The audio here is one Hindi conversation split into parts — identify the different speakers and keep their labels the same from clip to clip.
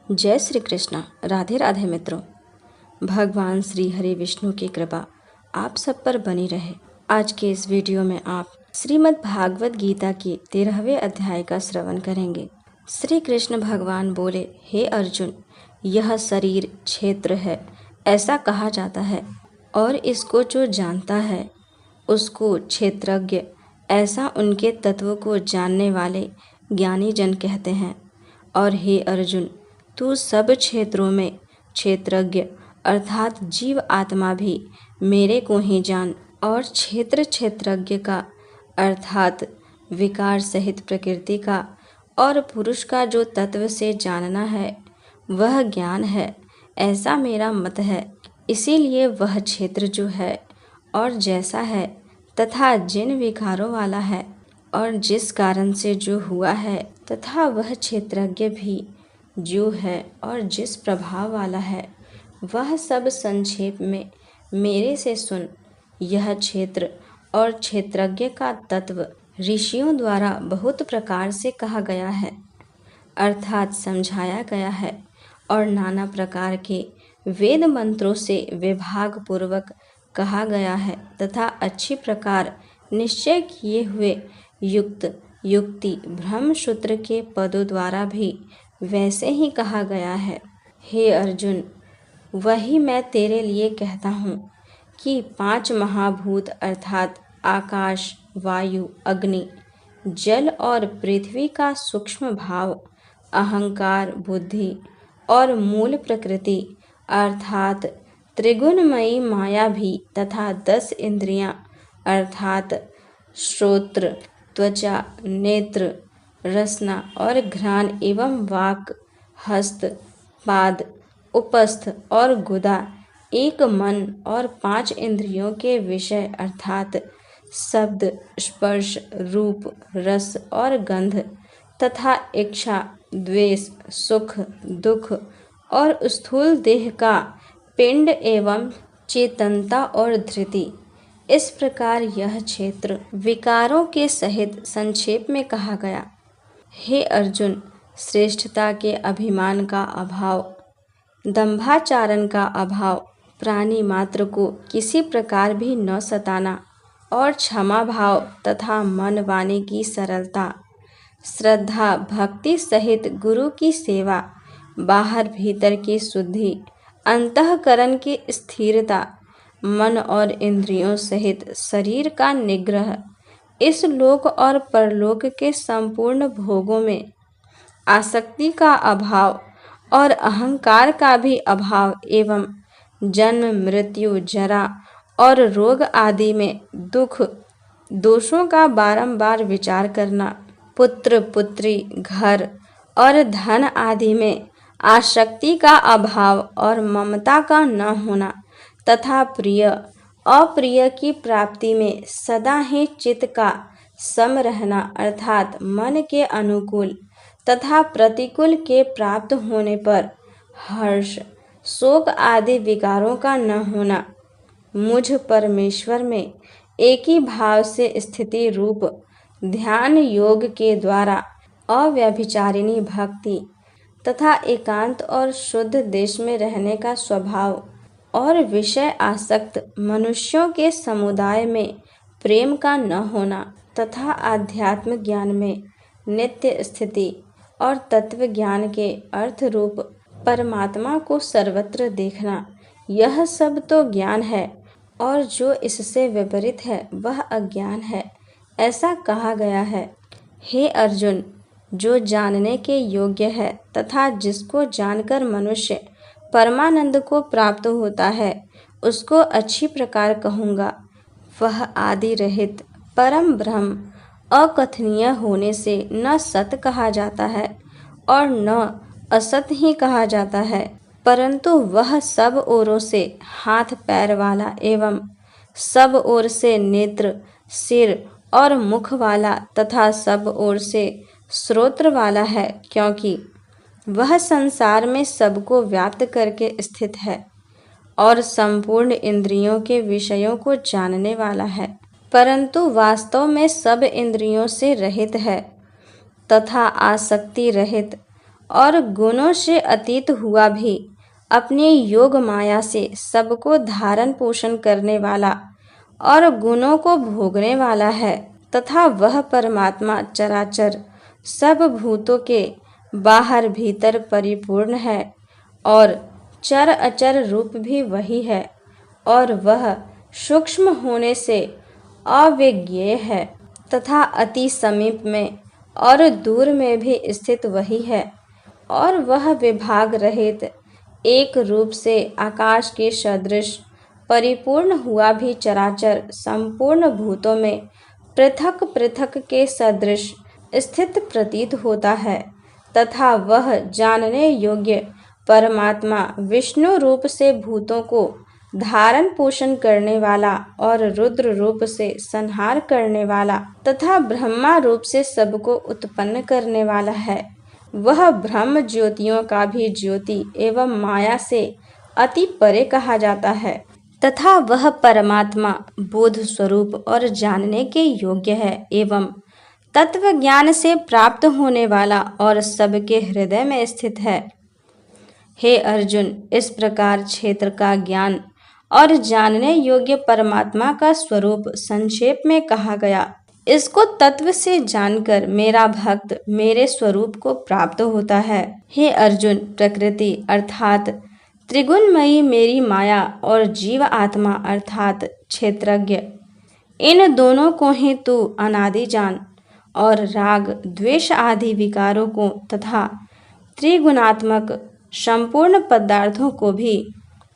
Speaker 1: जय श्री कृष्णा। राधे राधे मित्रों। भगवान श्री हरि विष्णु की कृपा आप सब पर बनी रहे। आज के इस वीडियो में आप श्रीमद् भागवत गीता के 13वें अध्याय का श्रवण करेंगे। श्री कृष्ण भगवान बोले, हे अर्जुन, यह शरीर क्षेत्र है ऐसा कहा जाता है, और इसको जो जानता है उसको क्षेत्रज्ञ ऐसा उनके तत्व को जानने वाले ज्ञानी जन कहते हैं। और हे अर्जुन, तू सब क्षेत्रों में क्षेत्रज्ञ अर्थात जीव आत्मा भी मेरे को ही जान। और क्षेत्रज्ञ का अर्थात विकार सहित प्रकृति का और पुरुष का जो तत्व से जानना है वह ज्ञान है, ऐसा मेरा मत है। इसीलिए वह क्षेत्र जो है और जैसा है तथा जिन विकारों वाला है और जिस कारण से जो हुआ है तथा वह क्षेत्रज्ञ भी जो है और जिस प्रभाव वाला है, वह सब संक्षेप में मेरे से सुन। यह क्षेत्र और क्षेत्रज्ञ का तत्व ऋषियों द्वारा बहुत प्रकार से कहा गया है अर्थात समझाया गया है, और नाना प्रकार के वेद मंत्रों से विभाग पूर्वक कहा गया है तथा अच्छी प्रकार निश्चय किए हुए युक्ति ब्रह्मसूत्र के पदों द्वारा भी वैसे ही कहा गया है। हे अर्जुन, वही मैं तेरे लिए कहता हूँ कि 5 महाभूत अर्थात आकाश, वायु, अग्नि, जल और पृथ्वी का सूक्ष्म भाव, अहंकार, बुद्धि और मूल प्रकृति अर्थात त्रिगुणमयी माया भी तथा 10 इंद्रियां अर्थात श्रोत्र, त्वचा, नेत्र, रसना और घ्राण एवं वाक, हस्त, पाद, उपस्थ और गुदा, एक मन और 5 इंद्रियों के विषय अर्थात शब्द, स्पर्श, रूप, रस और गंध तथा इच्छा, द्वेष, सुख, दुख और स्थूल देह का पिंड एवं चेतनता और धृति। इस प्रकार यह क्षेत्र विकारों के सहित संक्षेप में कहा गया। हे अर्जुन, श्रेष्ठता के अभिमान का अभाव, दंभाचारण का अभाव, प्राणी मात्र को किसी प्रकार भी न सताना और क्षमा भाव तथा मन वाणी की सरलता, श्रद्धा भक्ति सहित गुरु की सेवा, बाहर भीतर की शुद्धि, अंतःकरण की स्थिरता, मन और इंद्रियों सहित शरीर का निग्रह, इस लोक और परलोक के संपूर्ण भोगों में आसक्ति का अभाव और अहंकार का भी अभाव एवं जन्म, मृत्यु, जरा और रोग आदि में दुख, दोषों का बारंबार विचार करना, पुत्र, पुत्री, घर और धन आदि में आसक्ति का अभाव और ममता का न होना तथा प्रिय अप्रिय की प्राप्ति में सदा ही चित्त का सम रहना अर्थात मन के अनुकूल तथा प्रतिकूल के प्राप्त होने पर हर्ष, शोक आदि विकारों का न होना, मुझ परमेश्वर में एक ही भाव से स्थिति रूप ध्यान योग के द्वारा अव्यभिचारिणी भक्ति तथा एकांत और शुद्ध देश में रहने का स्वभाव और विषय आसक्त मनुष्यों के समुदाय में प्रेम का न होना तथा आध्यात्म ज्ञान में नित्य स्थिति और तत्व ज्ञान के अर्थ रूप परमात्मा को सर्वत्र देखना, यह सब तो ज्ञान है, और जो इससे विपरीत है वह अज्ञान है, ऐसा कहा गया है। हे अर्जुन, जो जानने के योग्य है तथा जिसको जानकर मनुष्य परमानंद को प्राप्त होता है उसको अच्छी प्रकार कहूँगा। वह आदि रहित परम ब्रह्म अकथनीय होने से न सत कहा जाता है और न असत ही कहा जाता है, परंतु वह सब ओरों से हाथ पैर वाला एवं सब ओर से नेत्र, सिर और मुख वाला तथा सब ओर से श्रोत्र वाला है, क्योंकि वह संसार में सबको व्याप्त करके स्थित है और संपूर्ण इंद्रियों के विषयों को जानने वाला है, परंतु वास्तव में सब इंद्रियों से रहित है तथा आसक्ति रहित और गुणों से अतीत हुआ भी अपनी योग माया से सबको धारण पोषण करने वाला और गुणों को भोगने वाला है तथा वह परमात्मा चराचर सब भूतों के बाहर भीतर परिपूर्ण है और चर अचर रूप भी वही है और वह सूक्ष्म होने से अविज्ञेय है तथा अति समीप में और दूर में भी स्थित वही है और वह विभाग रहित एक रूप से आकाश के सदृश परिपूर्ण हुआ भी चराचर संपूर्ण भूतों में पृथक पृथक के सदृश स्थित प्रतीत होता है तथा वह जानने योग्य परमात्मा विष्णु रूप से भूतों को धारण पोषण करने वाला और रुद्र रूप से संहार करने वाला तथा ब्रह्मा रूप से सबको उत्पन्न करने वाला है। वह ब्रह्म ज्योतियों का भी ज्योति एवं माया से अति परे कहा जाता है तथा वह परमात्मा बोध स्वरूप और जानने के योग्य है एवं तत्व ज्ञान से प्राप्त होने वाला और सबके हृदय में स्थित है। हे अर्जुन, इस प्रकार क्षेत्र का ज्ञान और जानने योग्य परमात्मा का स्वरूप संक्षेप में कहा गया। इसको तत्व से जानकर मेरा भक्त मेरे स्वरूप को प्राप्त होता है। हे अर्जुन, प्रकृति अर्थात त्रिगुणमयी मेरी माया और जीव आत्मा अर्थात क्षेत्रज्ञ, इन दोनों को ही तू अनादि जान और राग द्वेष आदि विकारों को तथा त्रिगुणात्मक संपूर्ण पदार्थों को भी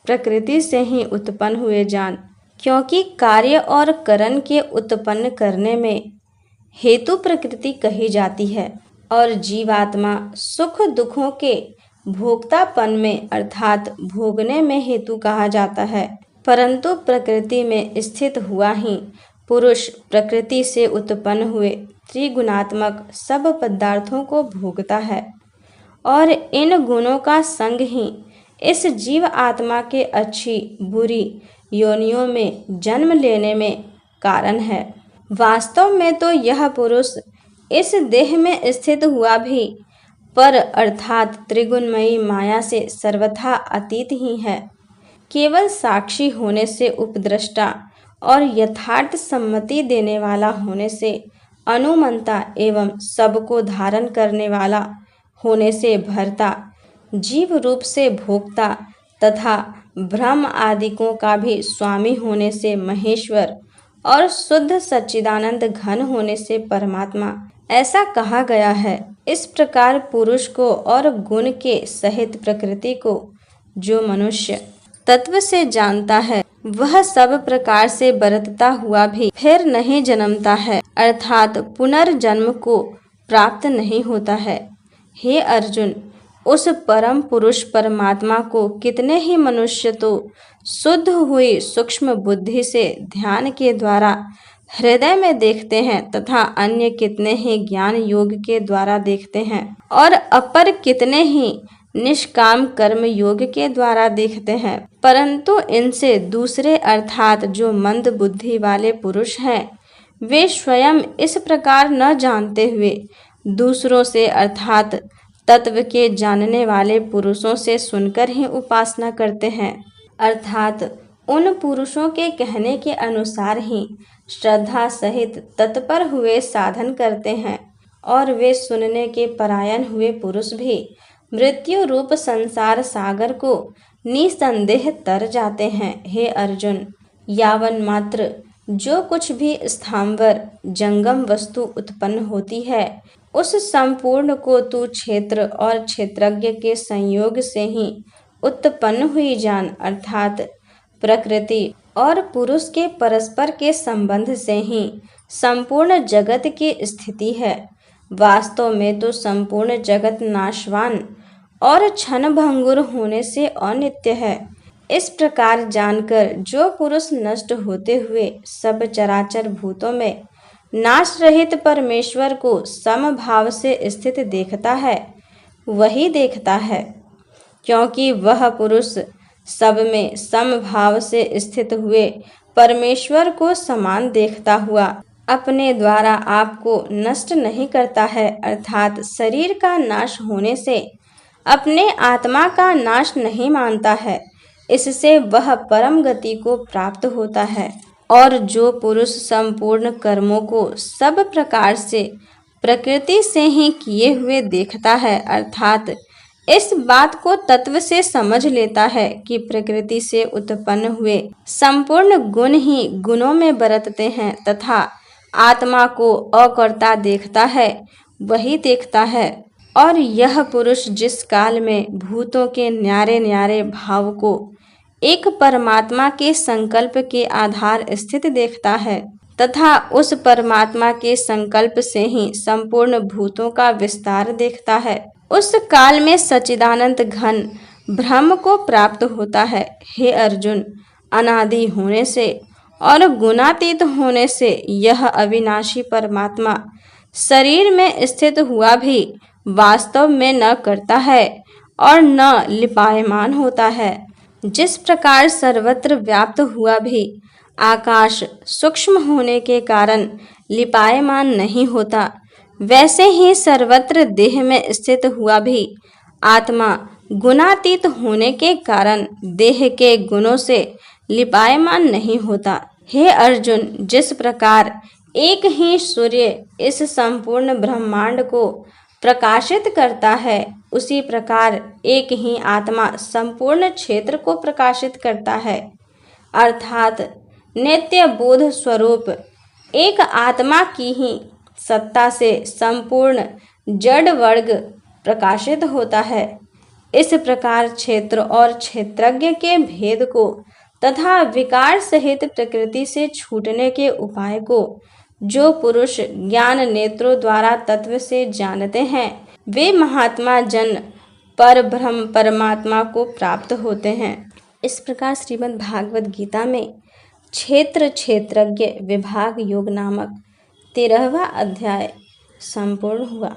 Speaker 1: प्रकृति से ही उत्पन्न हुए जान, क्योंकि कार्य और करण के उत्पन्न करने में हेतु प्रकृति कही जाती है और जीवात्मा सुख दुखों के भोक्तापन में अर्थात भोगने में हेतु कहा जाता है। परंतु प्रकृति में स्थित हुआ ही पुरुष प्रकृति से उत्पन्न हुए त्रिगुणात्मक सब पदार्थों को भोगता है और इन गुणों का संग ही इस जीव आत्मा के अच्छी बुरी योनियों में जन्म लेने में कारण है। वास्तव में तो यह पुरुष इस देह में स्थित हुआ भी पर अर्थात त्रिगुणमयी माया से सर्वथा अतीत ही है। केवल साक्षी होने से उपद्रष्टा और यथार्थ सम्मति देने वाला होने से अनुमंता एवं सबको धारण करने वाला होने से भरता, जीव रूप से भोक्ता तथा ब्रह्म आदिकों का भी स्वामी होने से महेश्वर और शुद्ध सच्चिदानंद घन होने से परमात्मा ऐसा कहा गया है। इस प्रकार पुरुष को और गुण के सहित प्रकृति को जो मनुष्य तत्व से जानता है वह सब प्रकार से बरतता हुआ भी फिर नहीं जन्मता है अर्थात पुनर्जन्म को प्राप्त नहीं होता है। हे अर्जुन, उस परम पुरुष परमात्मा को कितने ही मनुष्य तो शुद्ध हुई सूक्ष्म बुद्धि से ध्यान के द्वारा हृदय में देखते हैं तथा अन्य कितने ही ज्ञान योग के द्वारा देखते हैं और अपर कितने ही निष्काम कर्म योग के द्वारा देखते हैं। परंतु इनसे दूसरे अर्थात जो मंद बुद्धि वाले पुरुष हैं वे स्वयं इस प्रकार न जानते हुए दूसरों से अर्थात तत्व के जानने वाले पुरुषों से सुनकर ही उपासना करते हैं अर्थात उन पुरुषों के कहने के अनुसार ही श्रद्धा सहित तत्पर हुए साधन करते हैं और वे सुनने के परायण हुए पुरुष भी मृत्यु रूप संसार सागर को निसंदेह तर जाते हैं। हे अर्जुन, यावन मात्र जो कुछ भी स्थावर जंगम वस्तु उत्पन्न होती है उस संपूर्ण को तू क्षेत्र और क्षेत्रज्ञ के संयोग से ही उत्पन्न हुई जान अर्थात प्रकृति और पुरुष के परस्पर के संबंध से ही संपूर्ण जगत की स्थिति है। वास्तव में तो संपूर्ण जगत नाशवान और क्षण भंगुर होने से अनित्य है। इस प्रकार जानकर जो पुरुष नष्ट होते हुए सब चराचर भूतों में नाश रहित परमेश्वर को समभाव से स्थित देखता है वही देखता है, क्योंकि वह पुरुष सब में समभाव से स्थित हुए परमेश्वर को समान देखता हुआ अपने द्वारा आपको नष्ट नहीं करता है अर्थात शरीर का नाश होने से अपने आत्मा का नाश नहीं मानता है, इससे वह परम गति को प्राप्त होता है। और जो पुरुष संपूर्ण कर्मों को सब प्रकार से प्रकृति से ही किए हुए देखता है, अर्थात इस बात को तत्व से समझ लेता है कि प्रकृति से उत्पन्न हुए संपूर्ण गुण ही गुणों में बरतते हैं तथा आत्मा को अकर्ता देखता है, वही देखता है। और यह पुरुष जिस काल में भूतों के न्यारे न्यारे भाव को एक परमात्मा के संकल्प के आधार स्थित देखता है तथा उस परमात्मा के संकल्प से ही संपूर्ण भूतों का विस्तार देखता है, उस काल में सच्चिदानंद घन ब्रह्म को प्राप्त होता है। हे अर्जुन, अनादि होने से और गुणातीत होने से यह अविनाशी परमात्मा शरीर में स्थित हुआ भी वास्तव में न करता है और न लिपायमान होता है। जिस प्रकार सर्वत्र व्याप्त हुआ भी आकाश सूक्ष्म होने के कारण लिपायमान नहीं होता, वैसे ही सर्वत्र देह में स्थित हुआ भी आत्मा गुणातीत होने के कारण देह के गुणों से लिपायमान नहीं होता। हे अर्जुन, जिस प्रकार एक ही सूर्य इस संपूर्ण ब्रह्मांड को प्रकाशित करता है, उसी प्रकार एक ही आत्मा संपूर्ण क्षेत्र को प्रकाशित करता है, अर्थात नित्य बोध स्वरूप एक आत्मा की ही सत्ता से संपूर्ण जड़ वर्ग प्रकाशित होता है। इस प्रकार क्षेत्र और क्षेत्रज्ञ के भेद को तथा विकार सहित प्रकृति से छूटने के उपाय को जो पुरुष ज्ञान नेत्रों द्वारा तत्व से जानते हैं, वे महात्मा जन पर ब्रह्म परमात्मा को प्राप्त होते हैं। इस प्रकार श्रीमद् भागवत गीता में क्षेत्र क्षेत्रज्ञ विभाग योग नामक 13वां अध्याय संपूर्ण हुआ।